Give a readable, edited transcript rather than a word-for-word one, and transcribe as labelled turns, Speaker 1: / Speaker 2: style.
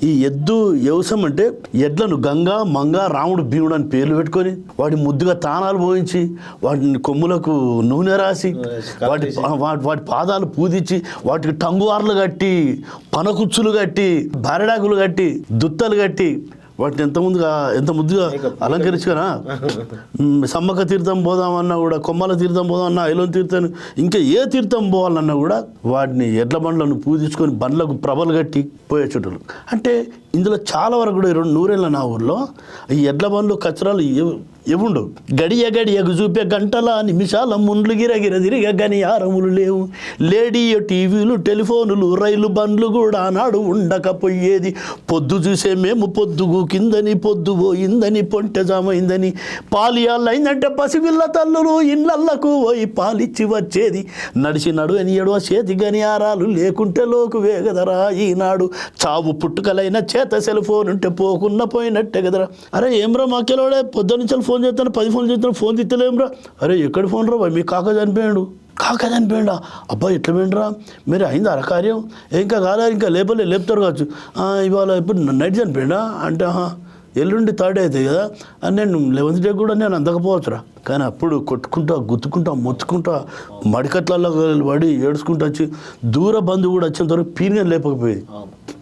Speaker 1: ఈ ఎద్దు వ్యవసాయం అంటే ఎడ్లను గంగా మంగ రాముడు భీముడు అని పేర్లు పెట్టుకొని వాటి ముద్దుగా తానాలు పోయించి వాటిని కొమ్ములకు నూనె రాసి వాటి పాదాలు పూజించి వాటికి టంగువార్లు కట్టి పనకుచ్చులు కట్టి బారెడాకులు కట్టి దుత్తలు కట్టి వాటిని ఎంత ముద్దుగా అలంకరించుకనా సమ్మక్క తీర్థం పోదామన్నా కూడా కొమ్మల తీర్థం పోదామన్నా ఐలోన్ తీర్థం ఇంకా ఏ తీర్థం పోవాలన్నా కూడా వాటిని ఎడ్ల బండ్లను పూజించుకొని బండ్లకు ప్రభలు కట్టి పోయే చుట్టూ అంటే ఇందులో చాలా వరకు కూడా 200 నా ఊర్లో ఈ ఎడ్ల బండ్లు కచరాలు ఏముండవు. గడియకు చూపే గంటల నిమిషాల ముండ్లు గిరగిర తిరిగ గనియారములు లేవు. లేడీయో టీవీలు టెలిఫోనులు రైలు బండ్లు కూడా నాడు ఉండకపోయేది. పొద్దు చూసే మేము పొద్దుగు కిందని పొద్దు పోయిందని పొంటెజామైందని పాలియాళ్ళైందంటే పసిపిల్ల తల్లులు ఇళ్ళకు పోయి పాలిచ్చి వచ్చేది. నడిచి నడు అని ఎడవ చేతి గనియారాలు లేకుంటే లోకు వేగదరా ఈనాడు. చావు పుట్టుకలైన చేత సెల్ ఫోన్ ఉంటే పోకున్న పోయినట్టే కదరా. అరే ఏమ్రా మాకెలోడే పొద్దు నుంచి ఫోన్ చేస్తాను 10 ఫోన్లు చేస్తాను ఫోన్ తిత్తలేమ్రా. అరే ఎక్కడ ఫోన్ రా మీ కాక చనిపోయాడా అబ్బా ఎట్లా పోయిండ్రా మీరు అయింది అరకార్యం ఇంకా కాదా ఇంకా లేపుతారు కావచ్చు. ఇవాళ ఇప్పుడు నైట్ చనిపోయాడా అంటే ఎల్లుండి 3rd అవుతాయి కదా అని నేను 11th డే కూడా నేను అందకపోవచ్చురా. కానీ అప్పుడు కొట్టుకుంటా గుద్దుకుంటా మొత్తుకుంటా మడికట్లలో పడి ఏడుచుకుంటూ వచ్చి దూర బంధువు కూడా వచ్చేంత వరకు పీరిగా లేపకపోయేది.